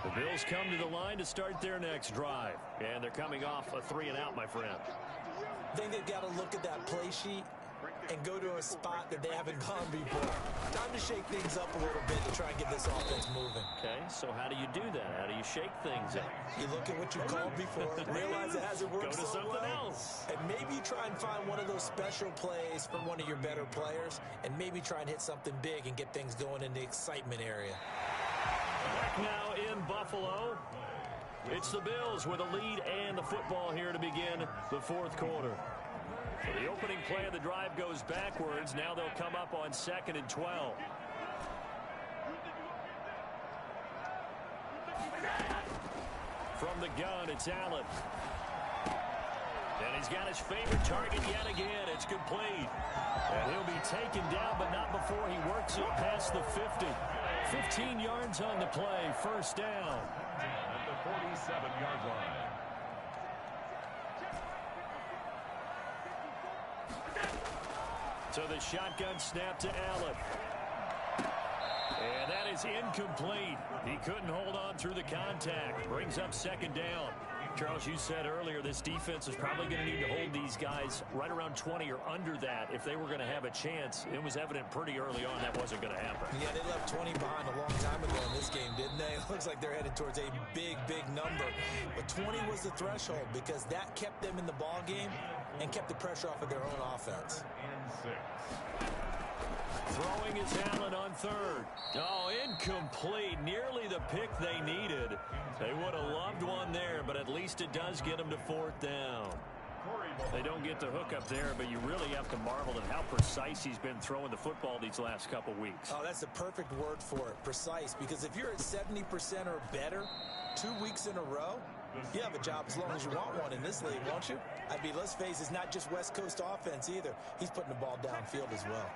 The Bills come to the line to start their next drive. And they're coming off a 3-and-out, my friend. I think they've got to look at that play sheet and go to a spot that they haven't gone before. Time to shake things up a little bit to try and get this offense moving. Okay, so how do you do that? How do you shake things up? You look at what you called before, realize it hasn't worked Go to so something well, else. and maybe try and find one of those special plays from one of your better players, and maybe try and hit something big and get things going in the excitement area. Back now in Buffalo. It's the Bills with a lead and the football here to begin the 4th quarter. So the opening play of the drive goes backwards. Now they'll come up on 2nd and 12. From the gun, it's Allen. And he's got his favorite target yet again. It's complete. And he'll be taken down, but not before he works it past the 50. 15 yards on the play, 1st down. At the 47-yard line. So the shotgun snap to Allen. And that is incomplete. He couldn't hold on through the contact. Brings up 2nd down. Charles, you said earlier this defense is probably going to need to hold these guys right around 20 or under that if they were going to have a chance. It was evident pretty early on that wasn't going to happen. Yeah, they left 20 behind a long time ago in this game, didn't they? It looks like they're headed towards a big, big number. But 20 was the threshold because that kept them in the ball game and kept the pressure off of their own offense. And 6. Throwing is Allen on 3rd. Oh, incomplete. Nearly the pick they needed. They would have loved one there, but at least it does get them to 4th down. They don't get the hook up there, but you really have to marvel at how precise he's been throwing the football these last couple weeks. Oh, that's the perfect word for it, precise, because if you're at 70% or better 2 weeks in a row, you have a job as long as you want one in this league, won't you? I mean, let's face it, it's not just West Coast offense either. He's putting the ball downfield as well.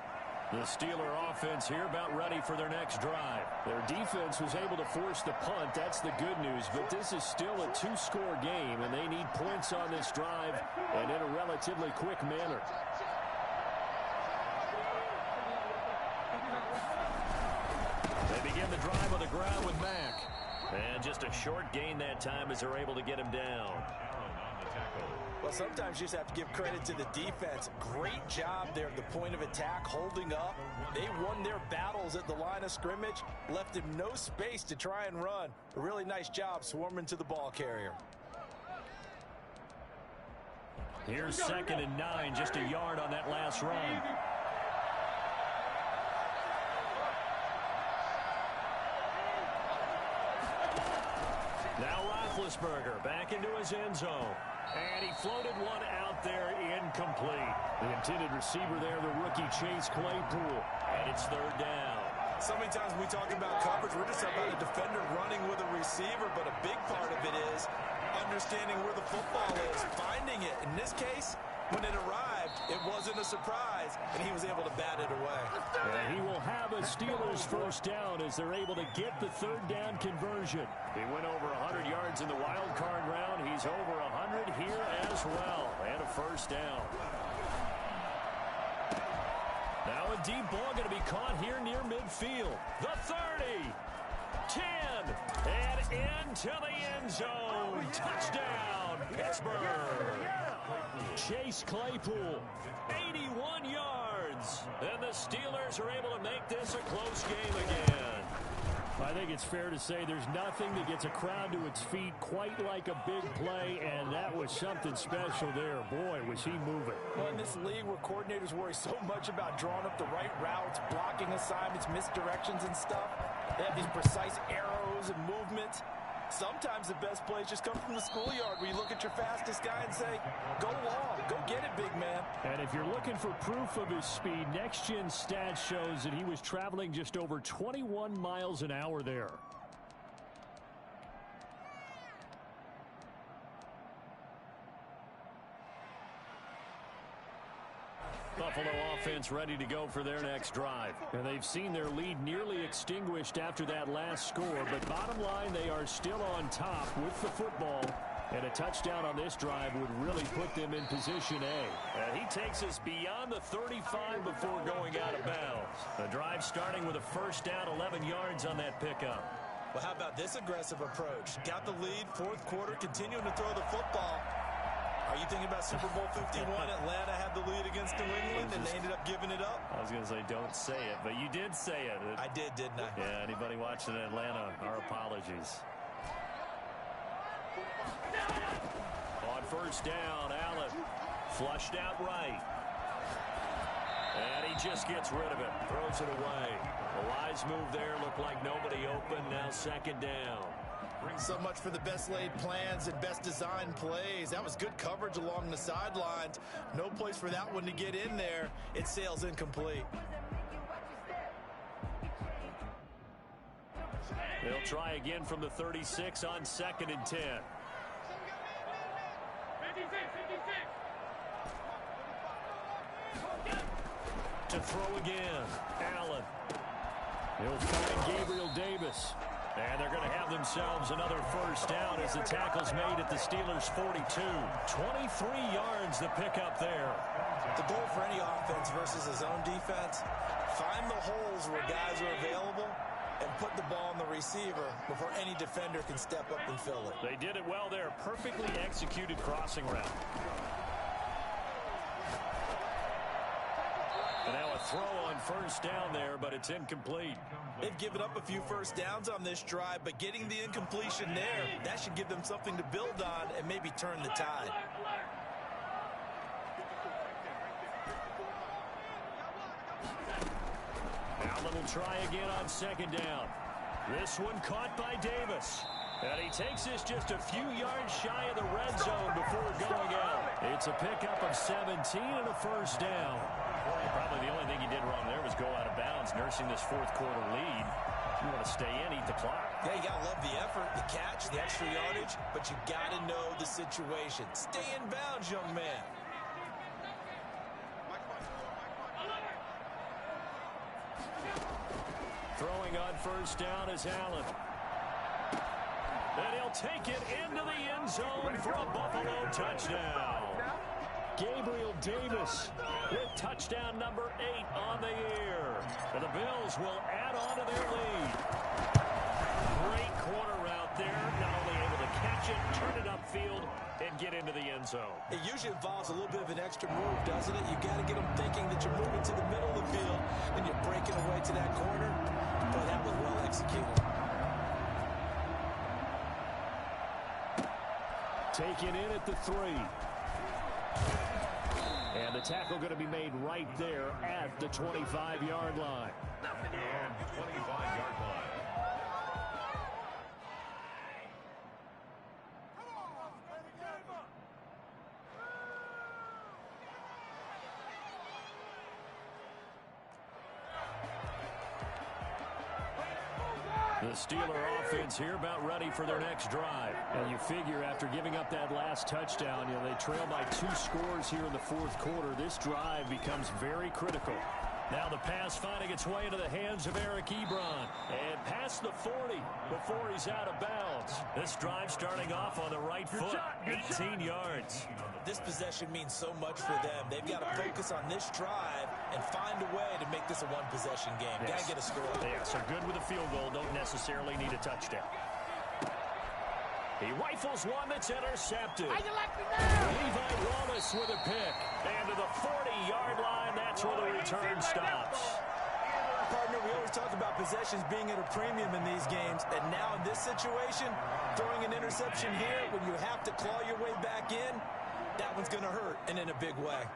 The Steeler offense here about ready for their next drive. Their defense was able to force the punt. That's the good news. But this is still a 2-score game, and they need points on this drive and in a relatively quick manner. They begin the drive on the ground with Mack. And just a short gain that time as they're able to get him down. Well, sometimes you just have to give credit to the defense. Great job there at the point of attack, holding up. They won their battles at the line of scrimmage, left him no space to try and run. A really nice job swarming to the ball carrier. Here's 2nd and 9, just a yard on that last run. Now Roethlisberger back into his end zone. And he floated one out there incomplete. The intended receiver there, the rookie Chase Claypool. And it's 3rd down. So many times when we talk about coverage, we're just about a defender running with a receiver, but a big part of it is understanding where the football is, finding it. In this case, when it arrived, it wasn't a surprise, and he was able to bat it away. And he will have a Steelers 1st down as they're able to get the 3rd down conversion. He went over 100 yards in the wild card round. He's over 100 here as well. And a 1st down. Now a deep ball going to be caught here near midfield. The 30, 10, and into the end zone. Touchdown, Pittsburgh. Chase Claypool, 81 yards. And the Steelers are able to make this a close game again. I think it's fair to say there's nothing that gets a crowd to its feet quite like a big play, and that was something special there. Boy, was he moving. Well, in this league where coordinators worry so much about drawing up the right routes, blocking assignments, misdirections and stuff, they have these precise arrows and movements. Sometimes the best plays just come from the schoolyard where you look at your fastest guy and say, go long, go get it, big man. And if you're looking for proof of his speed, Next Gen Stats shows that he was traveling just over 21 miles an hour there. Buffalo offense ready to go for their next drive. And they've seen their lead nearly extinguished after that last score. But bottom line, they are still on top with the football. And a touchdown on this drive would really put them in position A. And he takes us beyond the 35 before going out of bounds. The drive starting with a first down, 11 yards on that pickup. Well, how about this aggressive approach? Got the lead, fourth quarter, continuing to throw the football. Are you thinking about Super Bowl 51? Atlanta had the lead against New England, and they ended up giving it up. I was going to say, don't say it, but you did say it. I did, didn't I? Yeah, anybody watching Atlanta, our apologies. On first down, Allen flushed out right. And he just gets rid of it, throws it away. A wise move there, looked like nobody open, now second down. So much for the best laid plans and best designed plays. That was good coverage along the sidelines. No place for that one to get in there. It sails incomplete. They'll try again from the 36 on 2nd and 10. To throw again, Allen. He'll find Gabriel Davis. And they're going to have themselves another first down as the tackle's made at the Steelers' 42. 23 yards the pickup there. The goal for any offense versus his own defense, find the holes where guys are available and put the ball on the receiver before any defender can step up and fill it. They did it well there. Perfectly executed crossing route. And now a throw on first down there, but it's incomplete. They've given up a few first downs on this drive, but getting the incompletion there, that should give them something to build on and maybe turn the tide. Allen will try again on second down. This one caught by Davis. And he takes this just a few yards shy of the red zone before going out. It's a pickup of 17 and a first down. Probably the only thing he did wrong there was go out of bounds, nursing this fourth quarter lead. If you want to stay in, eat the clock. Yeah, you got to love the effort, the catch, the extra yardage, but you got to know the situation. Stay in bounds, young man. Throwing on first down is Allen. And he'll take it into the end zone for a Buffalo touchdown. Gabriel Davis with touchdown number 8 on the year. And the Bills will add on to their lead. Great corner route there. Not only able to catch it, turn it upfield, and get into the end zone. It usually involves a little bit of an extra move, doesn't it? You got to get them thinking that you're moving to the middle of the field and you're breaking away to that corner. But that was well executed. Taken in at the 3. And the tackle going to be made right there at the 25-yard line. And 25-yard line. The Steeler offense here about ready for their next drive. And you figure after giving up that last touchdown, they trail by 2 scores here in the fourth quarter. This drive becomes very critical. Now the pass finding its way into the hands of Eric Ebron. And past the 40 before he's out of bounds. This drive starting off on the right foot. 18 yards. This possession means so much for them. They've got to focus on this drive and find a way to make this a one-possession game. Yes. Got to get a score. Yeah, so good with a field goal. Don't necessarily need a touchdown. He rifles one that's intercepted. Levi Wallace with a pick. And to the 40-yard line, that's where the return stops. Partner, we always talk about possessions being at a premium in these games. And now in this situation, throwing an interception here when you have to claw your way back in, that one's going to hurt, and in a big way.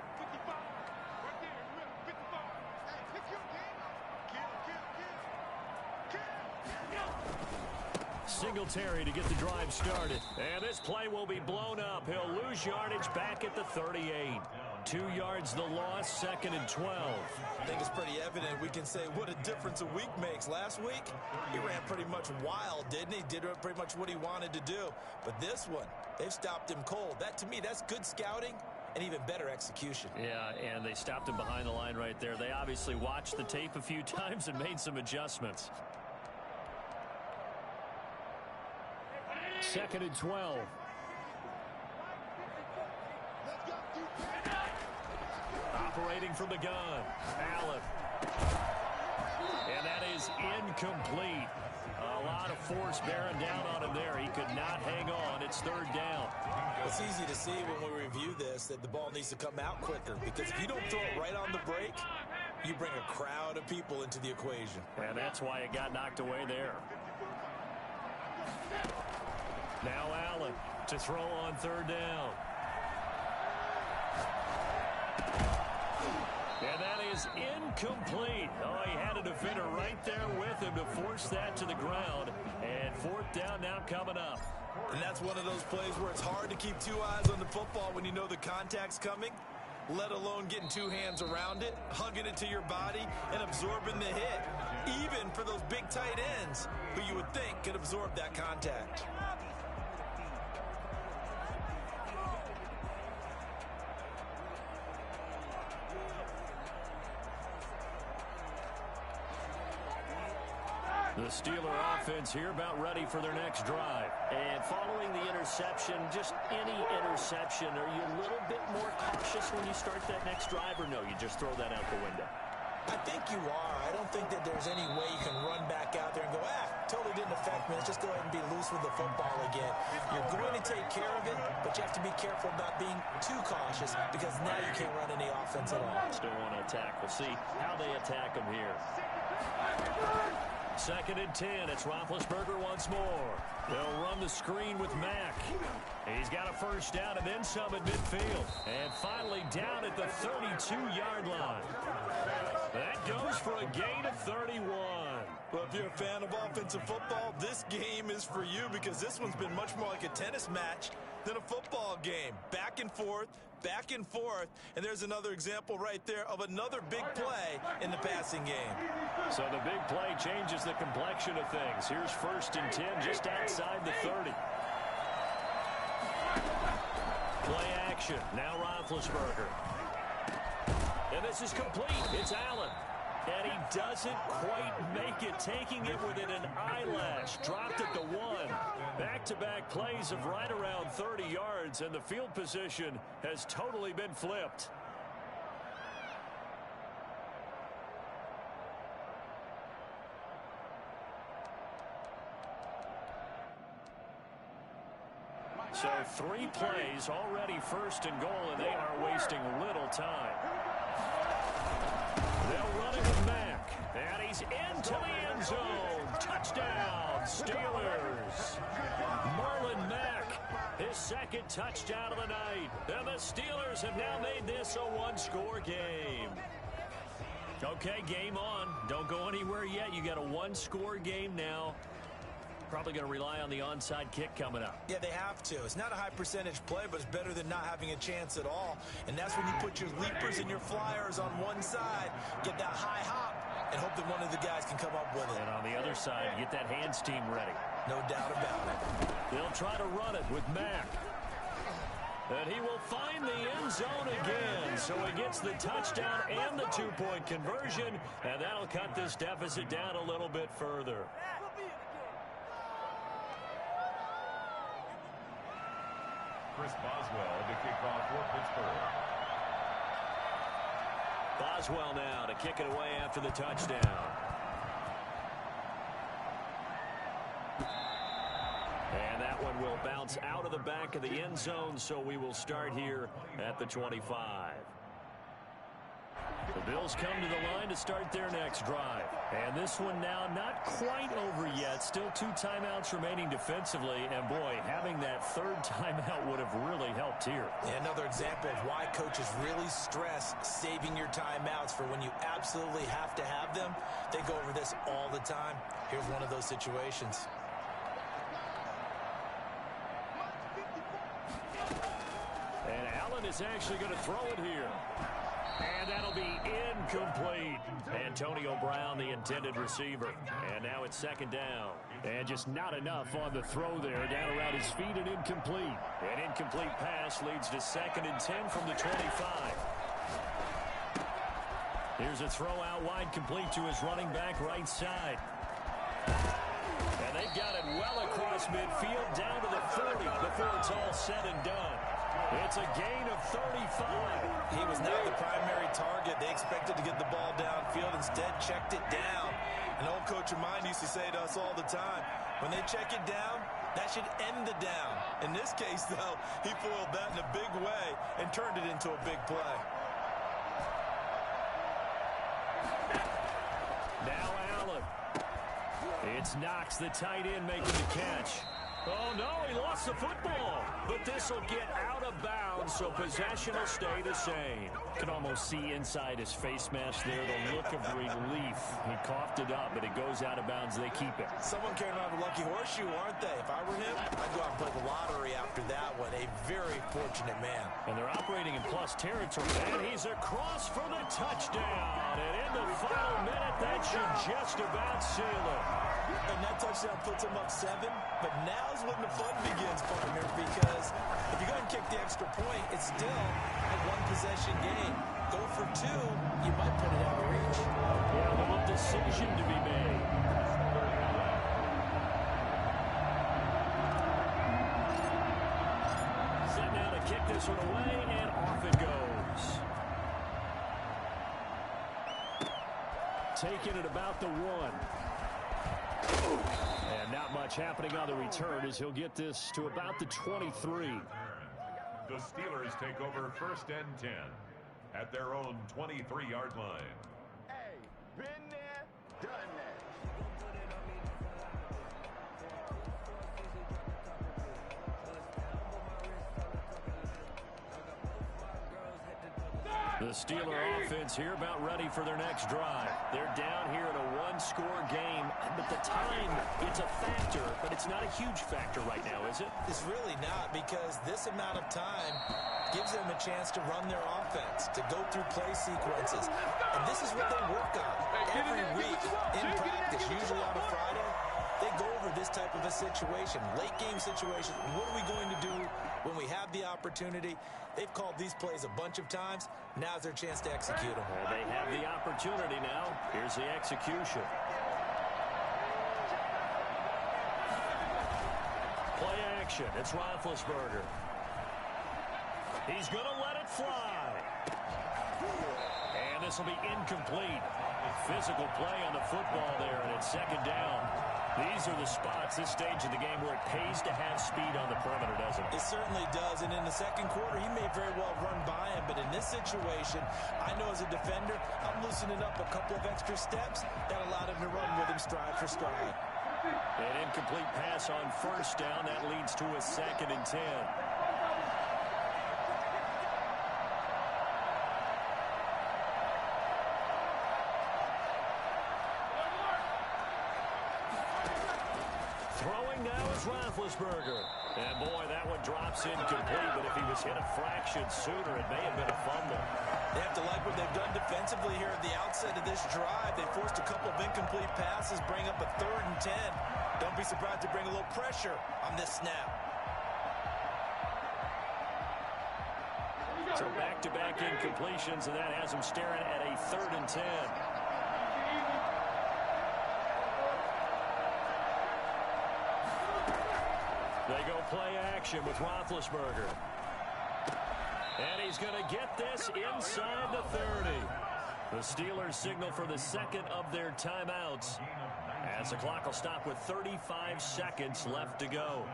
Singletary to get the drive started. And this play will be blown up. He'll lose yardage back at the 38. 2 yards the loss, 2nd and 12. I think it's pretty evident. We can say what a difference a week makes. Last week, he ran pretty much wild, didn't he? Did pretty much what he wanted to do. But this one, they've stopped him cold. That, to me, that's good scouting and even better execution. Yeah, and they stopped him behind the line right there. They obviously watched the tape a few times and made some adjustments. 2nd and 12. Operating from the gun, Allen. And that is incomplete. A lot of force bearing down on him there. He could not hang on. It's 3rd down. It's easy to see when we review this that the ball needs to come out quicker, because if you don't throw it right on the break, you bring a crowd of people into the equation. And that's why it got knocked away there. Now Allen to throw on 3rd down. And that is incomplete. Oh, he had a defender right there with him to force that to the ground. And 4th down now coming up. And that's one of those plays where it's hard to keep 2 eyes on the football when you know the contact's coming, let alone getting 2 hands around it, hugging it to your body, and absorbing the hit, even for those big tight ends who you would think could absorb that contact. The Steeler offense here about ready for their next drive. And following the interception, just any interception, are you a little bit more cautious when you start that next drive, or no, you just throw that out the window? I think you are. I don't think that there's any way you can run back out there and go, totally didn't affect me. Let's just go ahead and be loose with the football again. You're going to take care of it, but you have to be careful about being too cautious, because now you can't run any offense at all. Still want to attack. We'll see how they attack them here. 2nd and 10. It's Roethlisberger once more. They'll run the screen with Mack. He's got a 1st down and then some at midfield. And finally down at the 32-yard line. That goes for a gain of 31. Well, if you're a fan of offensive football, this game is for you, because this one's been much more like a tennis match than a football game. Back and forth, and there's another example right there of another big play in the passing game. So the big play changes the complexion of things. Here's 1st and 10 just outside the 30. Play action. Now Roethlisberger. And this is complete. It's Allen. And he doesn't quite make it, taking it within an eyelash. Dropped at the 1. Back-to-back plays of right around 30 yards, and the field position has totally been flipped. So 3 plays, already 1st and goal, and they are wasting little time. They'll run it with Mack, and he's into the end zone. Touchdown, Steelers. Marlon Mack, his 2nd touchdown of the night. And the Steelers have now made this a 1-score game. Okay, game on. Don't go anywhere yet. You got a 1-score game now. Probably going to rely on the onside kick coming up. Yeah, they have to. It's not a high percentage play, but it's better than not having a chance at all. And that's when you put your leapers and your flyers on one side, get that high hop, and hope that one of the guys can come up with it. And on the other side, get that hands team ready. No doubt about it. They'll try to run it with Mack. And he will find the end zone again. So he gets the touchdown and the 2-point conversion, and that'll cut this deficit down a little bit further. Chris Boswell to kick off for Pittsburgh. Boswell now to kick it away after the touchdown. And that one will bounce out of the back of the end zone, so we will start here at the 25. The Bills come to the line to start their next drive. And this one now not quite over yet. Still 2 timeouts remaining defensively. And, boy, having that 3rd timeout would have really helped here. Yeah, another example of why coaches really stress saving your timeouts for when you absolutely have to have them. They go over this all the time. Here's one of those situations. And Allen is actually going to throw it here. And that'll be incomplete. Antonio Brown, the intended receiver. And now it's second down. And just not enough on the throw there. Down around his feet and incomplete. An incomplete pass leads to 2nd and 10 from the 25. Here's a throw out wide, complete to his running back right side. And they've got it well across midfield down to the 40 before it's all said and done. It's a gain of 35. He was not the primary target. They expected to get the ball downfield. Instead, checked it down. An old coach of mine used to say to us all the time, when they check it down, that should end the down. In this case, though, he foiled that in a big way and turned it into a big play. Now Allen. It's Knox, the tight end, making the catch. Oh, no, he lost the football. But this will get out of bounds, so possession will stay the same. Can almost see inside his face mask there, the look of relief. He coughed it up, but it goes out of bounds. They keep it. Someone carrying around a lucky horseshoe, aren't they? If I were him, I'd go out and play the lottery after that one. A very fortunate man. And they're operating in plus territory. And he's across for the touchdown. And in the final minute, that should just about seal it. And that touchdown puts him up 7. But now's when the fun begins, partner, because if you go and kick the extra point, it's still a one-possession game. Go for 2, you might put it out of reach. Yeah, a little decision to be made. Set now to kick this one away, and off it goes. Taking it about the 1. And not much happening on the return as he'll get this to about the 23. The Steelers take over 1st and 10 at their own 23-yard line. Hey, been there, done that. The Steeler offense here about ready for their next drive. They're down here in a one-score game, but the time, it's a factor, but it's not a huge factor right now, is it? It's really not, because this amount of time gives them a chance to run their offense, to go through play sequences. And this is what they work on every week in practice, usually on a Friday. They go over this type of a situation, late game situation. What are we going to do when we have the opportunity? They've called these plays a bunch of times. Now's their chance to execute them. Well, they have the opportunity now. Here's the execution. Play action. It's Roethlisberger. He's going to let it fly. And this will be incomplete. Physical play on the football there, and it's 2nd down. These are the spots, this stage of the game, where it pays to have speed on the perimeter, doesn't it? It certainly does, and in the second quarter, he may very well run by him, but in this situation, I know as a defender, I'm loosening up a couple of extra steps that allowed him to run with him stride for stride. An incomplete pass on 1st down, that leads to a 2nd and 10. Throwing now is Roethlisberger. And boy, that one drops incomplete, but if he was hit a fraction sooner, it may have been a fumble. They have to like what they've done defensively here at the outset of this drive. They forced a couple of incomplete passes, bring up a 3rd and 10. Don't be surprised to bring a little pressure on this snap. So back-to-back incompletions, and that has him staring at a 3rd and 10. They go play action with Roethlisberger. And he's going to get this inside the 30. The Steelers signal for the 2nd of their timeouts, as the clock will stop with 35 seconds left to go.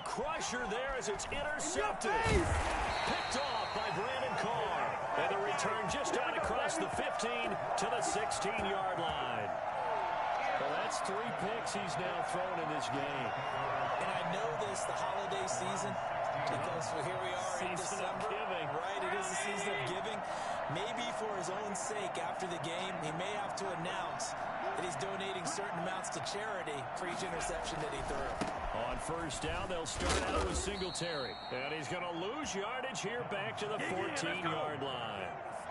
Crusher there as it's intercepted. Picked off by Brandon Carr. And the return just out across the 15 to the 16-yard line. Well, that's 3 picks he's now thrown in this game. And I know this, the holiday season, because here we are in December. Right, it is the season of giving. Maybe for his own sake, after the game, he may have to announce that he's donating certain amounts to charity for each interception that he threw. On first down, they'll start out with Singletary. And he's going to lose yardage here back to the 14-yard line.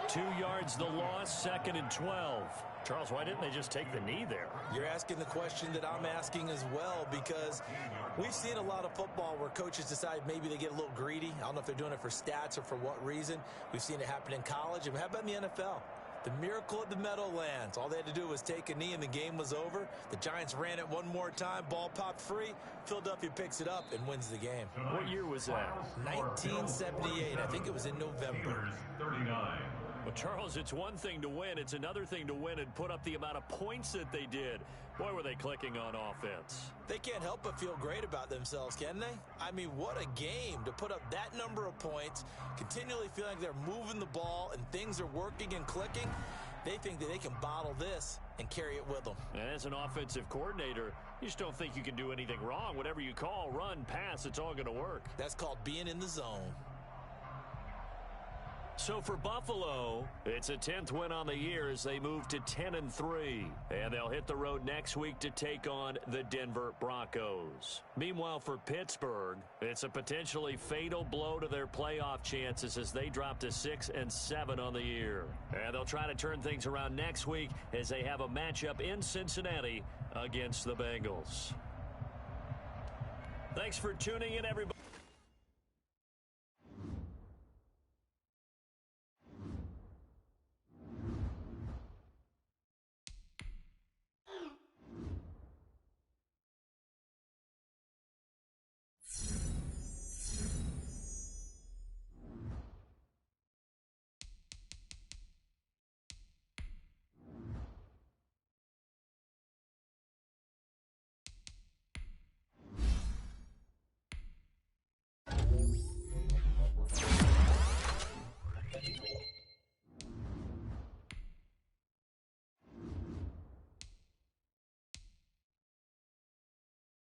2 yards the loss, 2nd and 12. Charles, why didn't they just take the knee there? You're asking the question that I'm asking as well, because we've seen a lot of football where coaches decide maybe they get a little greedy. I don't know if they're doing it for stats or for what reason. We've seen it happen in college. And how about in the NFL? The miracle at the Meadowlands. All they had to do was take a knee and the game was over. The Giants ran it one more time. Ball popped free. Philadelphia picks it up and wins the game. What year was that? 1978. I think it was in November. 39. Well, Charles, it's one thing to win. It's another thing to win and put up the amount of points that they did. Boy, were they clicking on offense. They can't help but feel great about themselves, can they? I mean, what a game to put up that number of points, continually feeling like they're moving the ball and things are working and clicking. They think that they can bottle this and carry it with them. And as an offensive coordinator, you just don't think you can do anything wrong. Whatever you call, run, pass, it's all going to work. That's called being in the zone. So for Buffalo, it's a 10th win on the year as they move to 10-3. And they'll hit the road next week to take on the Denver Broncos. Meanwhile, for Pittsburgh, it's a potentially fatal blow to their playoff chances as they drop to 6-7 on the year. And they'll try to turn things around next week as they have a matchup in Cincinnati against the Bengals. Thanks for tuning in, everybody.